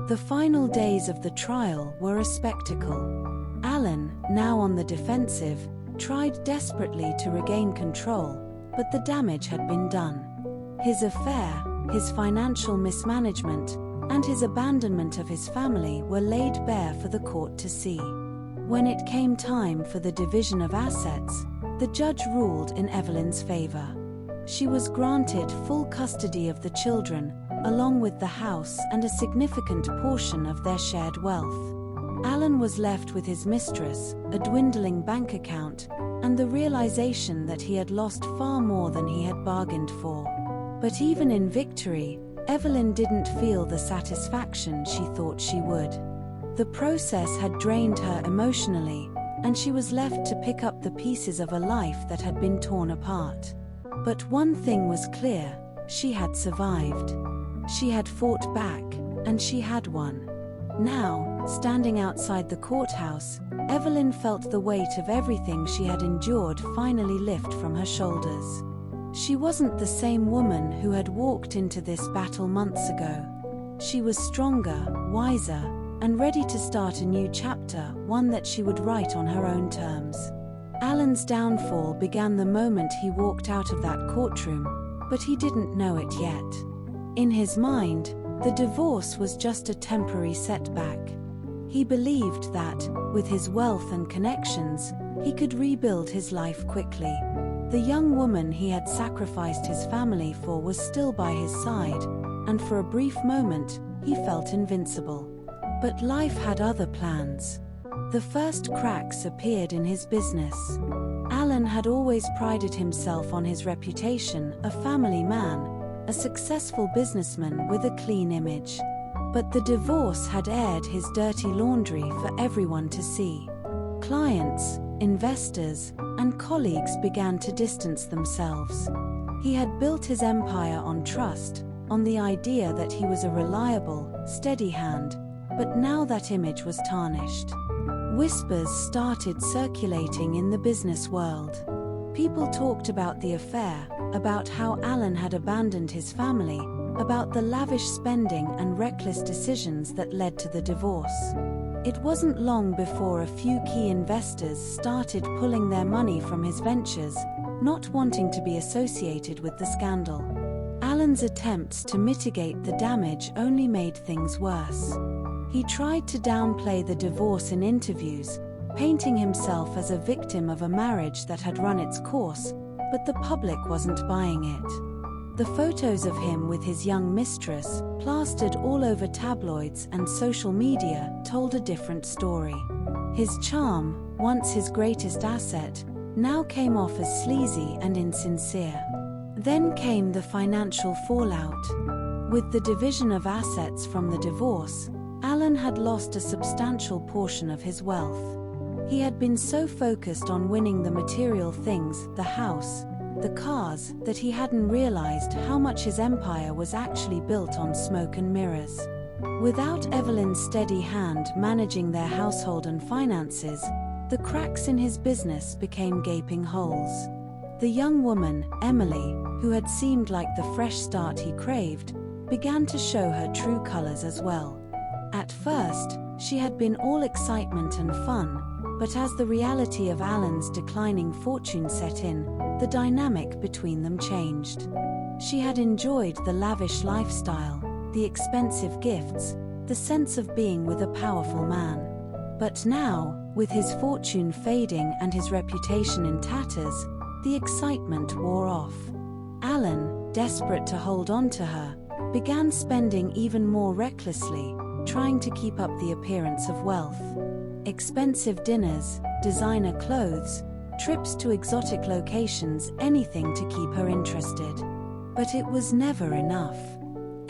The final days of the trial were a spectacle. Alan, now on the defensive, tried desperately to regain control, but the damage had been done. His affair, his financial mismanagement, and his abandonment of his family were laid bare for the court to see. When it came time for the division of assets, the judge ruled in Evelyn's favor. She was granted full custody of the children, along with the house and a significant portion of their shared wealth. Alan was left with his mistress, a dwindling bank account, and the realization that he had lost far more than he had bargained for. But even in victory, Evelyn didn't feel the satisfaction she thought she would. The process had drained her emotionally, and she was left to pick up the pieces of a life that had been torn apart. But one thing was clear: she had survived. She had fought back, and she had won. Now, standing outside the courthouse, Evelyn felt the weight of everything she had endured finally lift from her shoulders. She wasn't the same woman who had walked into this battle months ago. She was stronger, wiser, and ready to start a new chapter, one that she would write on her own terms. Alan's downfall began the moment he walked out of that courtroom, but he didn't know it yet. In his mind, the divorce was just a temporary setback. He believed that, with his wealth and connections, he could rebuild his life quickly. The young woman he had sacrificed his family for was still by his side, and for a brief moment, he felt invincible. But life had other plans. The first cracks appeared in his business. Alan had always prided himself on his reputation, a family man, a successful businessman with a clean image. But the divorce had aired his dirty laundry for everyone to see. Clients, investors, and colleagues began to distance themselves. He had built his empire on trust, on the idea that he was a reliable, steady hand, but now that image was tarnished. Whispers started circulating in the business world. People talked about the affair, about how Alan had abandoned his family, about the lavish spending and reckless decisions that led to the divorce. It wasn't long before a few key investors started pulling their money from his ventures, not wanting to be associated with the scandal. Alan's attempts to mitigate the damage only made things worse. He tried to downplay the divorce in interviews, painting himself as a victim of a marriage that had run its course, but the public wasn't buying it. The photos of him with his young mistress, plastered all over tabloids and social media, told a different story. His charm, once his greatest asset, now came off as sleazy and insincere. Then came the financial fallout. With the division of assets from the divorce, Alan had lost a substantial portion of his wealth. He had been so focused on winning the material things, the house, the cars, that he hadn't realized how much his empire was actually built on smoke and mirrors. Without Evelyn's steady hand managing their household and finances, the cracks in his business became gaping holes. The young woman, Emily, who had seemed like the fresh start he craved, began to show her true colors as well. At first, she had been all excitement and fun, but as the reality of Alan's declining fortune set in, the dynamic between them changed. She had enjoyed the lavish lifestyle, the expensive gifts, the sense of being with a powerful man. But now, with his fortune fading and his reputation in tatters, the excitement wore off. Alan, desperate to hold on to her, began spending even more recklessly, trying to keep up the appearance of wealth. Expensive dinners, designer clothes, trips to exotic locations, anything to keep her interested. But it was never enough.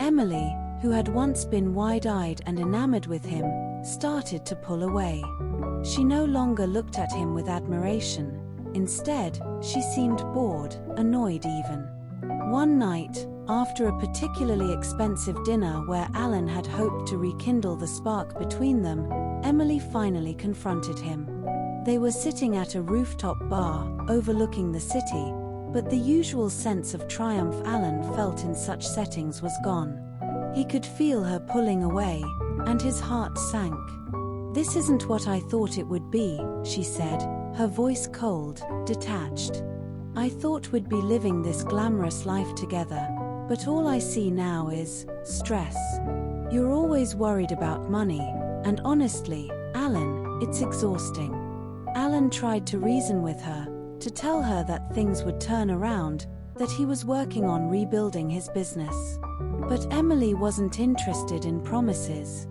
Emily, who had once been wide-eyed and enamored with him, started to pull away. She no longer looked at him with admiration. Instead, she seemed bored, annoyed even. One night, after a particularly expensive dinner where Alan had hoped to rekindle the spark between them, Emily finally confronted him. They were sitting at a rooftop bar, overlooking the city, but the usual sense of triumph Alan felt in such settings was gone. He could feel her pulling away, and his heart sank. "This isn't what I thought it would be," she said, her voice cold, detached. "I thought we'd be living this glamorous life together, but all I see now is stress. You're always worried about money, and honestly, Alan, it's exhausting." Alan tried to reason with her, to tell her that things would turn around, that he was working on rebuilding his business. But Emily wasn't interested in promises.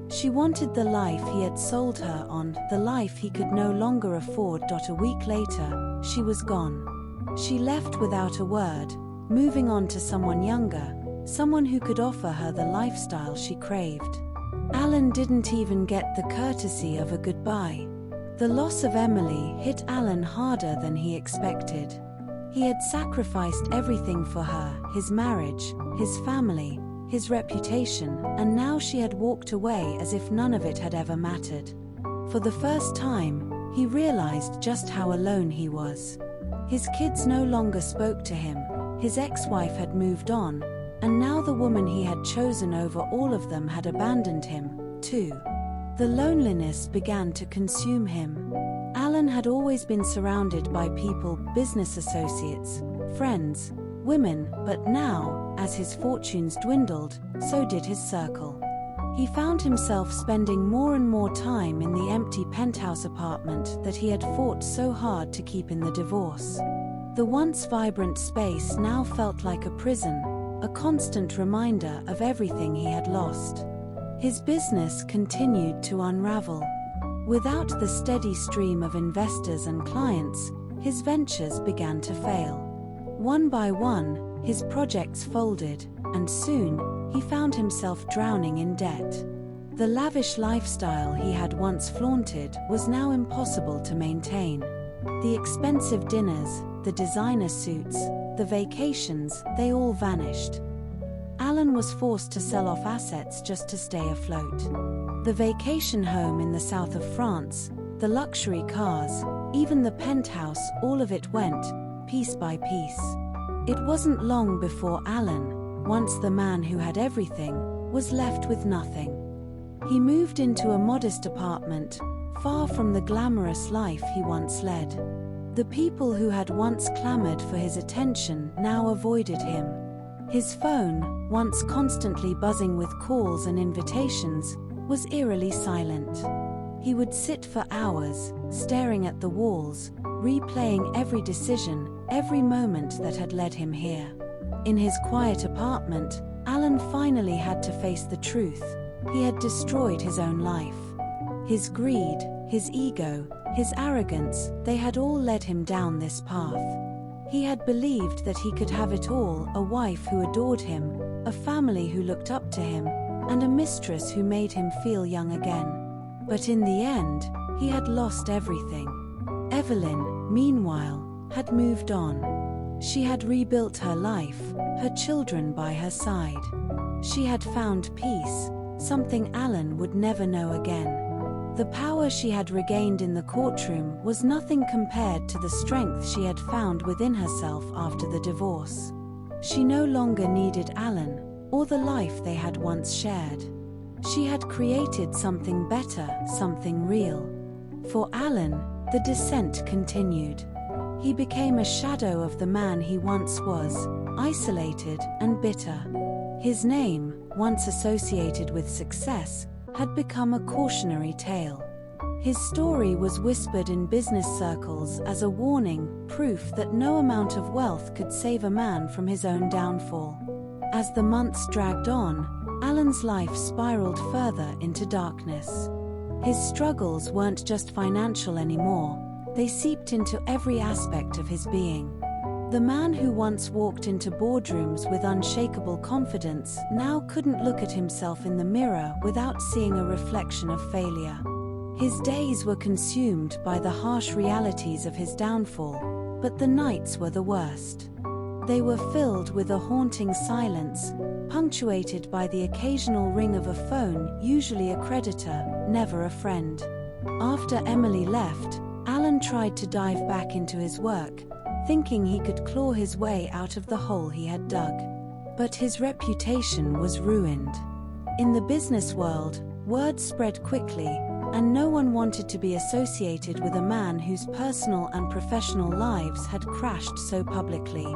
She wanted the life he had sold her on, the life he could no longer afford. A week later, she was gone. She left without a word, moving on to someone younger, someone who could offer her the lifestyle she craved. Alan didn't even get the courtesy of a goodbye. The loss of Emily hit Alan harder than he expected. He had sacrificed everything for her, his marriage, his family, his reputation, and now she had walked away as if none of it had ever mattered. For the first time, he realized just how alone he was. His kids no longer spoke to him, his ex-wife had moved on, and now the woman he had chosen over all of them had abandoned him, too. The loneliness began to consume him. Alan had always been surrounded by people, business associates, friends, women, but now, as his fortunes dwindled, so did his circle. He found himself spending more and more time in the empty penthouse apartment that he had fought so hard to keep in the divorce. The once vibrant space now felt like a prison, a constant reminder of everything he had lost. His business continued to unravel. Without the steady stream of investors and clients, his ventures began to fail. One by one, his projects folded, and soon, he found himself drowning in debt. The lavish lifestyle he had once flaunted was now impossible to maintain. The expensive dinners, the designer suits, the vacations, they all vanished. Alan was forced to sell off assets just to stay afloat. The vacation home in the south of France, the luxury cars, even the penthouse, all of it went, piece by piece. It wasn't long before Alan, once the man who had everything, was left with nothing. He moved into a modest apartment, far from the glamorous life he once led. The people who had once clamored for his attention now avoided him. His phone, once constantly buzzing with calls and invitations, was eerily silent. He would sit for hours, staring at the walls, replaying every decision, every moment that had led him here. In his quiet apartment, Alan finally had to face the truth. He had destroyed his own life. His greed, his ego, his arrogance, they had all led him down this path. He had believed that he could have it all, a wife who adored him, a family who looked up to him, and a mistress who made him feel young again. But in the end, he had lost everything. Evelyn, meanwhile, had moved on. She had rebuilt her life, her children by her side. She had found peace, something Alan would never know again. The power she had regained in the courtroom was nothing compared to the strength she had found within herself after the divorce. She no longer needed Alan, or the life they had once shared. She had created something better, something real. For Alan, the descent continued. He became a shadow of the man he once was, isolated and bitter. His name, once associated with success, had become a cautionary tale. His story was whispered in business circles as a warning, proof that no amount of wealth could save a man from his own downfall. As the months dragged on, Alan's life spiraled further into darkness. His struggles weren't just financial anymore, they seeped into every aspect of his being. The man who once walked into boardrooms with unshakable confidence now couldn't look at himself in the mirror without seeing a reflection of failure. His days were consumed by the harsh realities of his downfall, but the nights were the worst. They were filled with a haunting silence, punctuated by the occasional ring of a phone, usually a creditor, never a friend. After Emily left, Alan tried to dive back into his work, thinking he could claw his way out of the hole he had dug. But his reputation was ruined. In the business world, word spread quickly, and no one wanted to be associated with a man whose personal and professional lives had crashed so publicly.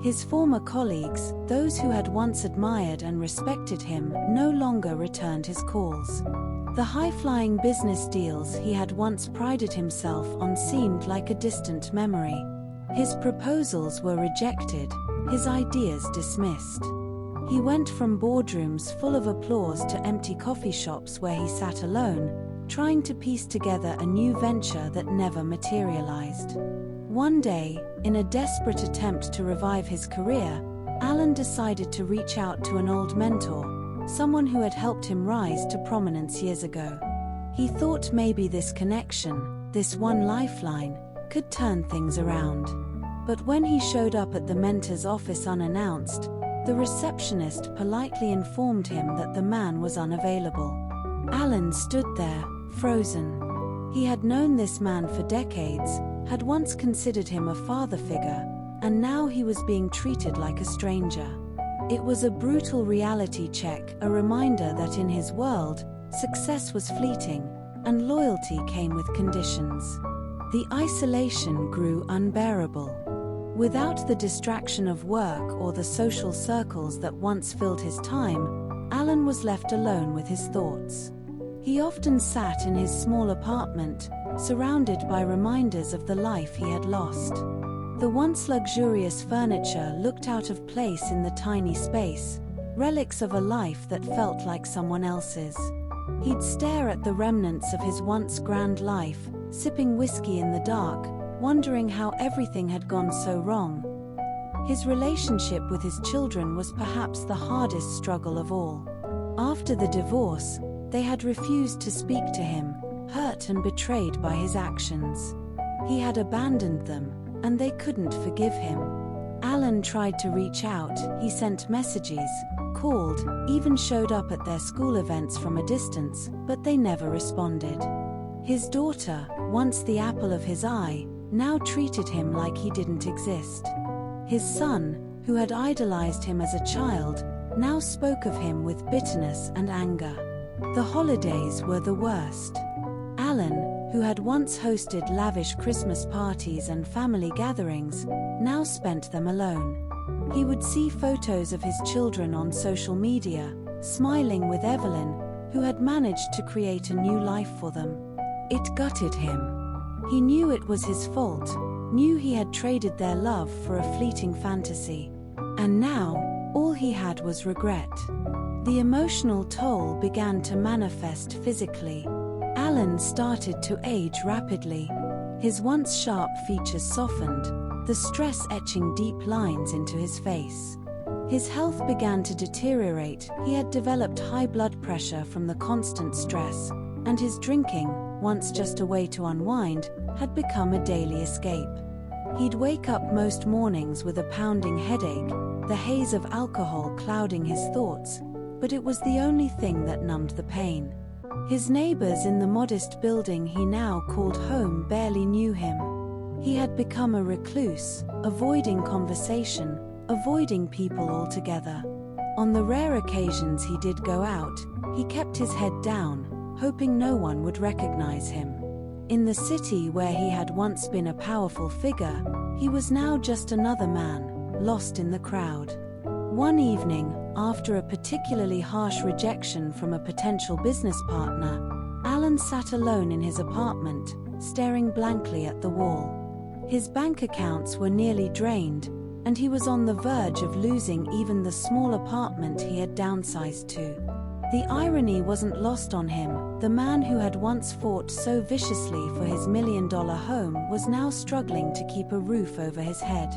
His former colleagues, those who had once admired and respected him, no longer returned his calls. The high-flying business deals he had once prided himself on seemed like a distant memory. His proposals were rejected, his ideas dismissed. He went from boardrooms full of applause to empty coffee shops where he sat alone, trying to piece together a new venture that never materialized. One day, in a desperate attempt to revive his career, Alan decided to reach out to an old mentor, someone who had helped him rise to prominence years ago. He thought maybe this connection, this one lifeline, could turn things around. But when he showed up at the mentor's office unannounced, the receptionist politely informed him that the man was unavailable. Alan stood there, frozen. He had known this man for decades, had once considered him a father figure, and now he was being treated like a stranger. It was a brutal reality check, a reminder that in his world, success was fleeting, and loyalty came with conditions. The isolation grew unbearable. Without the distraction of work or the social circles that once filled his time, Alan was left alone with his thoughts. He often sat in his small apartment, surrounded by reminders of the life he had lost. The once luxurious furniture looked out of place in the tiny space, relics of a life that felt like someone else's. He'd stare at the remnants of his once grand life, sipping whiskey in the dark, wondering how everything had gone so wrong. His relationship with his children was perhaps the hardest struggle of all. After the divorce, they had refused to speak to him, hurt and betrayed by his actions. He had abandoned them, and they couldn't forgive him. Alan tried to reach out, he sent messages, called, even showed up at their school events from a distance, but they never responded. His daughter, once the apple of his eye, now treated him like he didn't exist. His son, who had idolized him as a child, now spoke of him with bitterness and anger. The holidays were the worst. Alan, who had once hosted lavish Christmas parties and family gatherings, now spent them alone. He would see photos of his children on social media, smiling with Evelyn, who had managed to create a new life for them. It gutted him. He knew it was his fault, knew he had traded their love for a fleeting fantasy. And now, all he had was regret. The emotional toll began to manifest physically. Alan started to age rapidly. His once sharp features softened, the stress etching deep lines into his face. His health began to deteriorate. He had developed high blood pressure from the constant stress, and his drinking, once just a way to unwind, had become a daily escape. He'd wake up most mornings with a pounding headache, the haze of alcohol clouding his thoughts, but it was the only thing that numbed the pain. His neighbors in the modest building he now called home barely knew him. He had become a recluse, avoiding conversation, avoiding people altogether. On the rare occasions he did go out, he kept his head down, hoping no one would recognize him. In the city where he had once been a powerful figure, he was now just another man, lost in the crowd. One evening, after a particularly harsh rejection from a potential business partner, Alan sat alone in his apartment, staring blankly at the wall. His bank accounts were nearly drained, and he was on the verge of losing even the small apartment he had downsized to. The irony wasn't lost on him. The man who had once fought so viciously for his million-dollar home was now struggling to keep a roof over his head.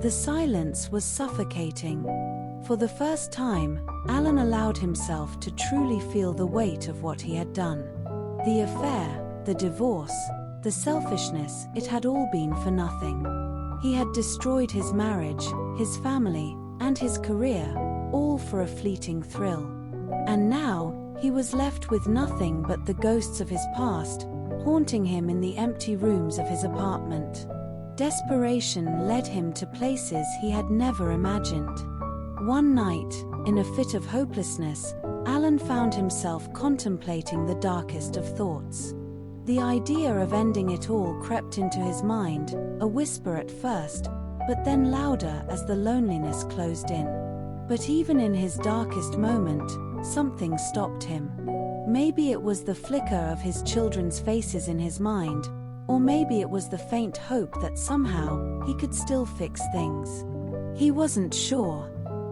The silence was suffocating. For the first time, Alan allowed himself to truly feel the weight of what he had done. The affair, the divorce, the selfishness, it had all been for nothing. He had destroyed his marriage, his family, and his career, all for a fleeting thrill. And now, he was left with nothing but the ghosts of his past, haunting him in the empty rooms of his apartment. Desperation led him to places he had never imagined. One night, in a fit of hopelessness, Alan found himself contemplating the darkest of thoughts. The idea of ending it all crept into his mind, a whisper at first, but then louder as the loneliness closed in. But even in his darkest moment, something stopped him. Maybe it was the flicker of his children's faces in his mind, or maybe it was the faint hope that somehow he could still fix things. He wasn't sure.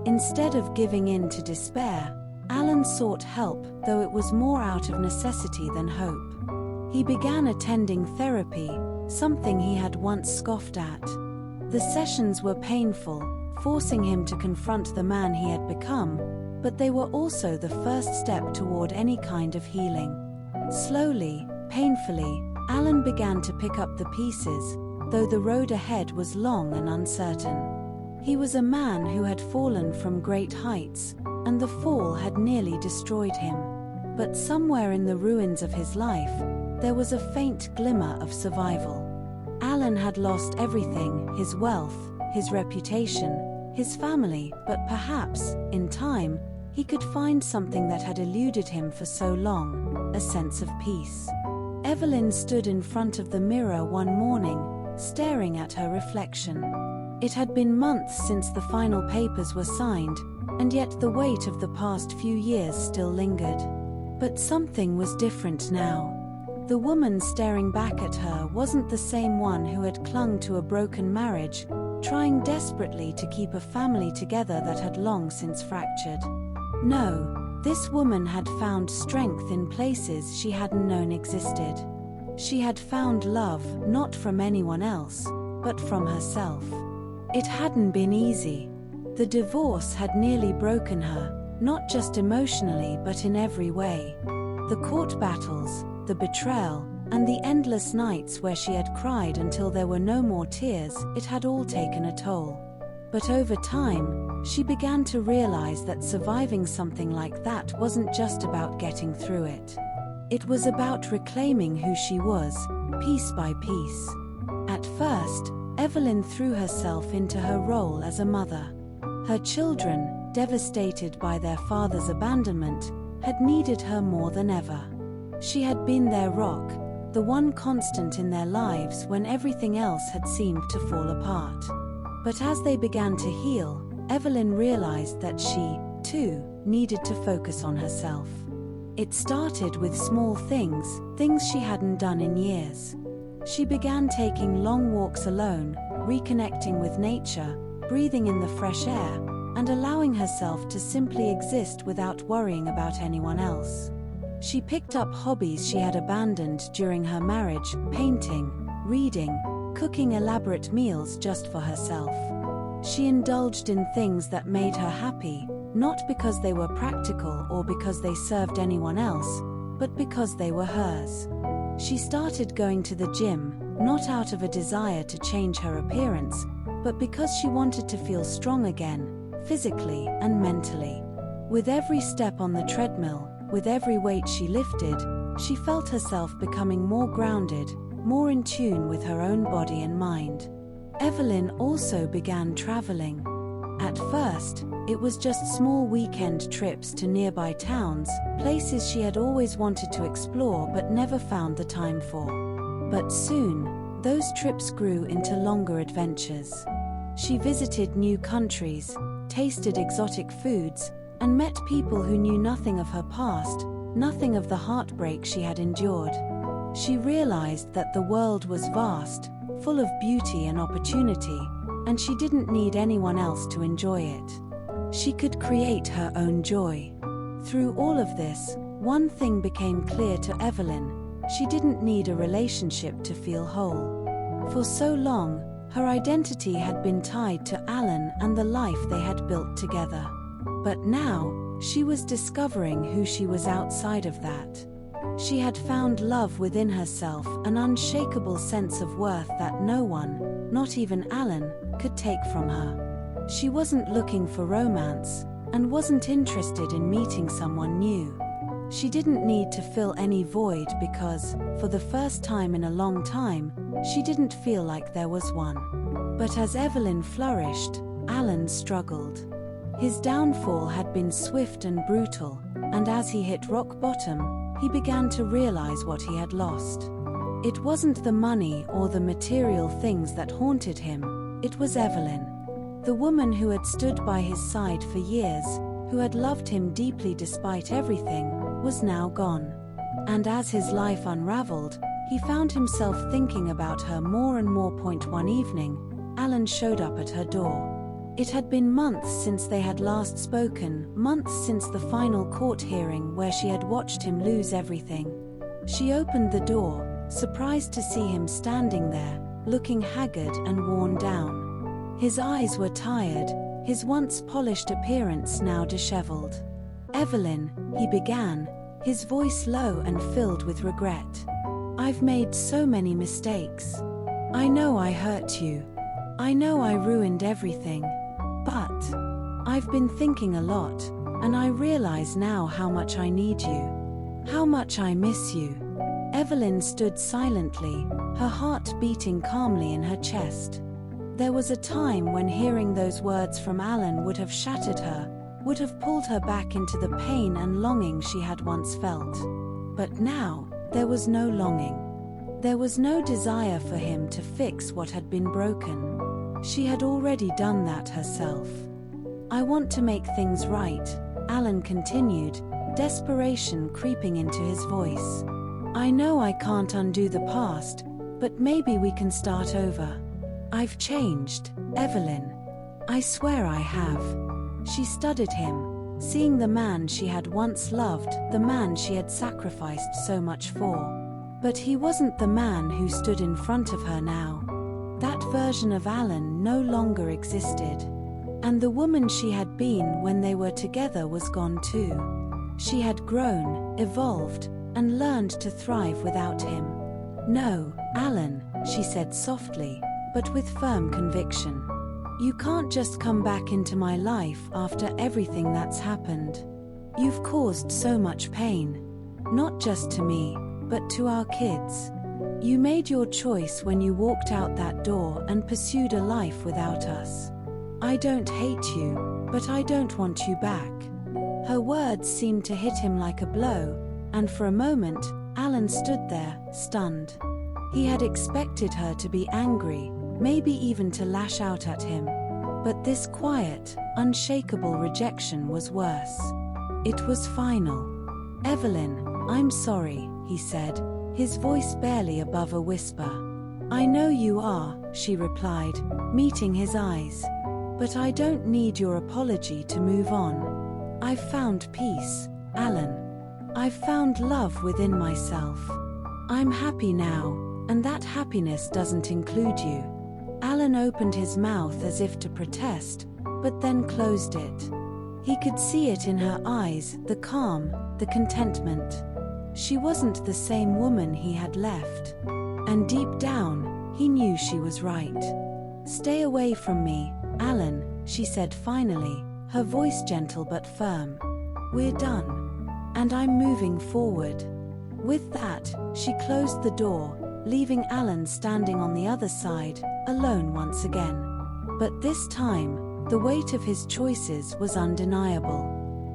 Instead of giving in to despair, Alan sought help, though it was more out of necessity than hope. He began attending therapy, something he had once scoffed at. The sessions were painful, forcing him to confront the man he had become, but they were also the first step toward any kind of healing. Slowly, painfully, Alan began to pick up the pieces, though the road ahead was long and uncertain. He was a man who had fallen from great heights, and the fall had nearly destroyed him. But somewhere in the ruins of his life, there was a faint glimmer of survival. Alan had lost everything: his wealth, his reputation, his family, but perhaps, in time, he could find something that had eluded him for so long: a sense of peace. Evelyn stood in front of the mirror one morning, staring at her reflection. It had been months since the final papers were signed, and yet the weight of the past few years still lingered. But something was different now. The woman staring back at her wasn't the same one who had clung to a broken marriage, trying desperately to keep a family together that had long since fractured. No, this woman had found strength in places she hadn't known existed. She had found love not from anyone else, but from herself. It hadn't been easy. The divorce had nearly broken her, not just emotionally but in every way. The court battles, the betrayal, and the endless nights where she had cried until there were no more tears, it had all taken a toll. But over time, she began to realize that surviving something like that wasn't just about getting through it. It was about reclaiming who she was, piece by piece. At first, Evelyn threw herself into her role as a mother. Her children, devastated by their father's abandonment, had needed her more than ever. She had been their rock, the one constant in their lives when everything else had seemed to fall apart. But as they began to heal, Evelyn realized that she, too, needed to focus on herself. It started with small things she hadn't done in years. She began taking long walks alone, reconnecting with nature, breathing in the fresh air, and allowing herself to simply exist without worrying about anyone else. She picked up hobbies she had abandoned during her marriage: painting, reading, cooking elaborate meals just for herself. She indulged in things that made her happy, not because they were practical or because they served anyone else, but because they were hers. She started going to the gym, not out of a desire to change her appearance, but because she wanted to feel strong again, physically and mentally. With every step on the treadmill, with every weight she lifted, she felt herself becoming more grounded, more in tune with her own body and mind. Evelyn also began traveling. At first, it was just small weekend trips to nearby towns, places she had always wanted to explore but never found the time for. But soon, those trips grew into longer adventures. She visited new countries, tasted exotic foods, and met people who knew nothing of her past, nothing of the heartbreak she had endured. She realized that the world was vast, full of beauty and opportunity, and she didn't need anyone else to enjoy it. She could create her own joy. Through all of this, one thing became clear to Evelyn: she didn't need a relationship to feel whole. For so long, her identity had been tied to Alan and the life they had built together. But now, she was discovering who she was outside of that. She had found love within herself, an unshakable sense of worth that no one, not even Alan, could take from her. She wasn't looking for romance, and wasn't interested in meeting someone new. She didn't need to fill any void because, for the first time in a long time, she didn't feel like there was one. But as Evelyn flourished, Alan struggled. His downfall had been swift and brutal, and as he hit rock bottom, he began to realize what he had lost. It wasn't the money or the material things that haunted him, it was Evelyn. The woman who had stood by his side for years, who had loved him deeply despite everything, was now gone. And as his life unraveled, he found himself thinking about her more and more. One evening, Alan showed up at her door. It had been months since they had last spoken, months since the final court hearing where she had watched him lose everything. She opened the door, surprised to see him standing there, looking haggard and worn down. His eyes were tired, his once polished appearance now disheveled. "Evelyn," he began, his voice low and filled with regret. "I've made so many mistakes. I know I hurt you. I know I ruined everything. But I've been thinking a lot, and I realize now how much I need you. How much I miss you." Evelyn stood silently, her heart beating calmly in her chest. There was a time when hearing those words from Alan would have shattered her, would have pulled her back into the pain and longing she had once felt. But now, there was no longing. There was no desire for him to fix what had been broken. She had already done that herself. "I want to make things right," Alan continued, desperation creeping into his voice. "I know I can't undo the past, but maybe we can start over. I've changed, Evelyn. I swear I have." She studied him, seeing the man she had once loved, the man she had sacrificed so much for. But he wasn't the man who stood in front of her now. That version of Alan no longer existed. And the woman she had been when they were together was gone too. She had grown, evolved, and learned to thrive without him. "No, Alan," she said softly, but with firm conviction. "You can't just come back into my life after everything that's happened. You've caused so much pain. Not just to me, but to our kids. You made your choice when you walked out that door and pursued a life without us. I don't hate you, but I don't want you back." Her words seemed to hit him like a blow, and for a moment, Alan stood there, stunned. He had expected her to be angry, maybe even to lash out at him. But this quiet, unshakable rejection was worse. It was final. "Evelyn, I'm sorry," he said, his voice barely above a whisper. "I know you are," she replied, meeting his eyes. "But I don't need your apology to move on. I've found peace, Alan. I've found love within myself. I'm happy now, and that happiness doesn't include you." Alan opened his mouth as if to protest, but then closed it. He could see it in her eyes, the calm, the contentment. She wasn't the same woman he had left. And deep down, he knew she was right. "Stay away from me, Alan," she said finally, her voice gentle but firm. "We're done. And I'm moving forward." With that, she closed the door, leaving Alan standing on the other side, alone once again. But this time, the weight of his choices was undeniable.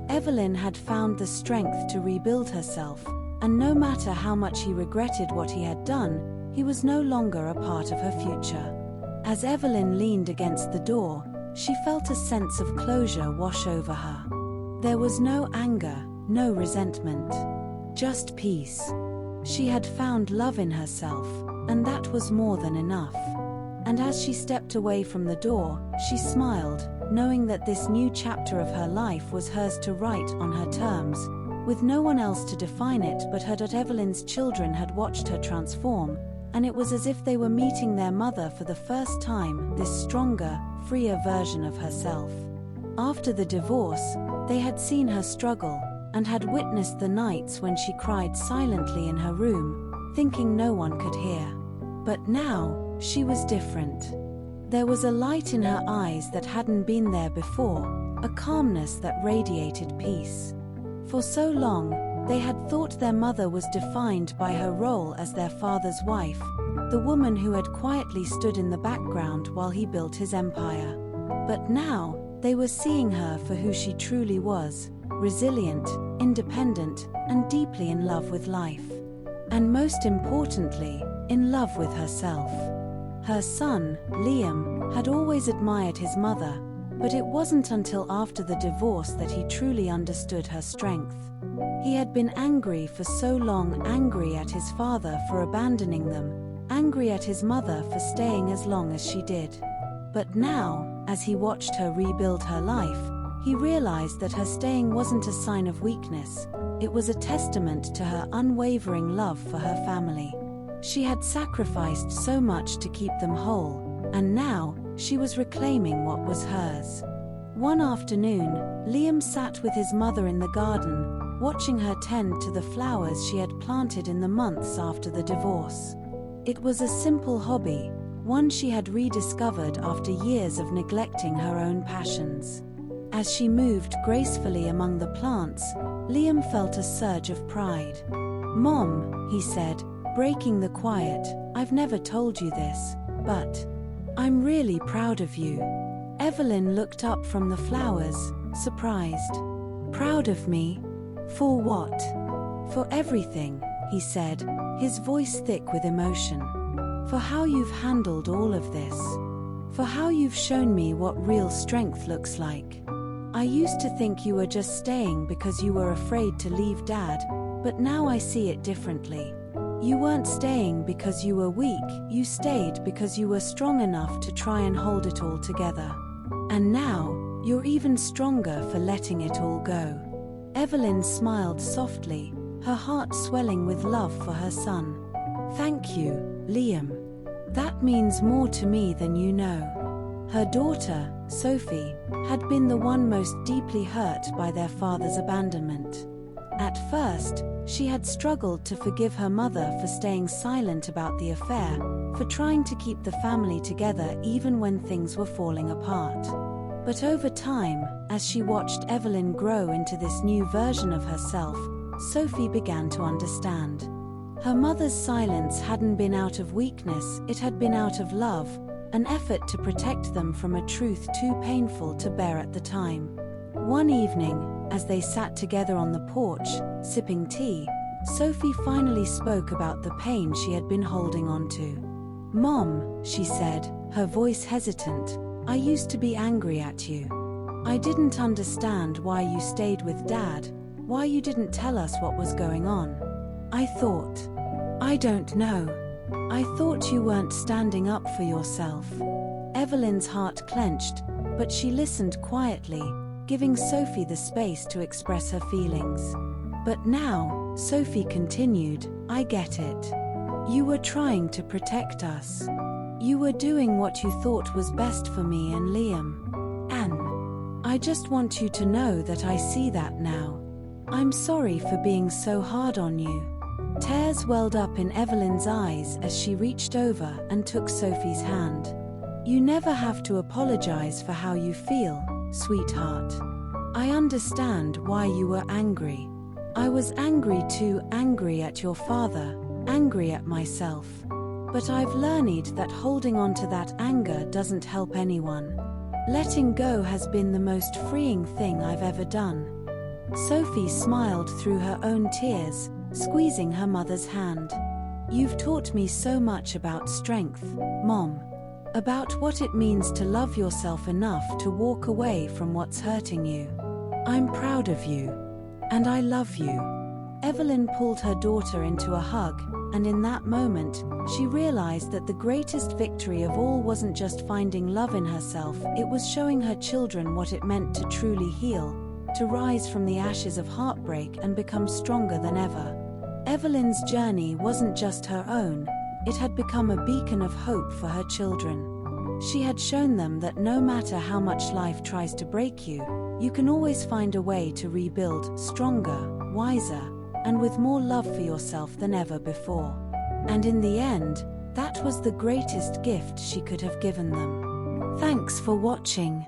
Evelyn had found the strength to rebuild herself, and no matter how much he regretted what he had done, he was no longer a part of her future. As Evelyn leaned against the door, she felt a sense of closure wash over her. There was no anger, no resentment, just peace. She had found love in herself, and that was more than enough. And as she stepped away from the door, she smiled, knowing that this new chapter of her life was hers to write on her terms, with no one else to define it but her. Evelyn's children had watched her transform, and it was as if they were meeting their mother for the first time, this stronger, freer version of herself. After the divorce, they had seen her struggle, and had witnessed the nights when she cried silently in her room, thinking no one could hear. But now, she was different. There was a light in her eyes that hadn't been there before, a calmness that radiated peace. For so long, they had thought their mother was defined by her role as their father's wife, the woman who had quietly stood in the background while he built his empire. But now, They were seeing her for who she truly was, resilient, independent, and deeply in love with life. And most importantly, in love with herself. Her son, Liam, had always admired his mother, but it wasn't until after the divorce that he truly understood her strength. He had been angry for so long, angry at his father for abandoning them, angry at his mother for staying as long as she did. But now, as he watched her rebuild her life, he realized that her staying wasn't a sign of weakness, it was a testament to her unwavering love for her family. She had sacrificed so much to keep them whole, and now, she was reclaiming what was hers. One afternoon, Liam sat with his mother in the garden, watching her tend to the flowers she had planted in the months after the divorce. It was a simple hobby, one she had rediscovered after years of neglecting her own passions. As she moved gracefully among the plants, Liam felt a surge of pride. "Mom," he said, breaking the quiet, "I've never told you this, but I'm really proud of you." Evelyn looked up from the flowers, surprised. "Proud of me? For what?" "For everything," he said, his voice thick with emotion. "For how you've handled all of this. For how you've shown me what real strength looks like. I used to think you were just staying because you were afraid to leave Dad, but now I see it differently. You weren't staying because you were weak, you stayed because you were strong enough to try and hold it all together. And now, you're even stronger for letting it all go." Evelyn smiled softly, her heart swelling with love for her son. "Thank you, Liam. That means more to me than you know." Her daughter, Sophie, had been the one most deeply hurt by their father's abandonment. At first, she had struggled to forgive her mother for staying silent about the affair, for trying to keep the family together even when things were falling apart. But over time, as she watched Evelyn grow into this new version of herself, Sophie began to understand. Her mother's silence hadn't been out of weakness, it had been out of love, an effort to protect them from a truth too painful to bear at the time. One evening, as they sat together on the porch, sipping tea, Sophie finally spoke about the pain she had been holding on to. "Mom," she said, her voice hesitant, "I used to be angry at you. I didn't understand why you stayed with Dad, why you didn't tell us what was going on. I don't know. I thought you weren't standing up for yourself." Evelyn's heart clenched, but she listened quietly, giving Sophie the space to express her feelings. "But now," Sophie continued, "I get it. You were trying to protect us. You were doing what you thought was best for me and Liam. And I just want you to know that I see that now. I'm sorry for being so hard on you." Tears welled up in Evelyn's eyes as she reached over and took Sophie's hand. "You never have to apologize for how you feel, sweetheart. I understand why you were angry. I was angry too, angry at your father, angry at myself. But I've learned that holding on to that anger doesn't help anyone. Letting go has been the most freeing thing I've ever done." Sophie smiled through her own tears, squeezing her mother's hand. "You've taught me so much about strength, Mom. About what it means to love yourself enough to walk away from what's hurting you. I'm proud of you. And I love you." Evelyn pulled her daughter into a hug, and in that moment, she realized that the greatest victory of all wasn't just finding love in herself, it was showing her children what it meant to truly heal, to rise from the ashes of heartbreak and become stronger than ever. Evelyn's journey wasn't just her own, it had become a beacon of hope for her children. She had shown them that no matter how much life tries to break you, you can always find a way to rebuild stronger, wiser, and with more love for yourself than ever before. And in the end, that was the greatest gift she could have given them. Thanks for watching.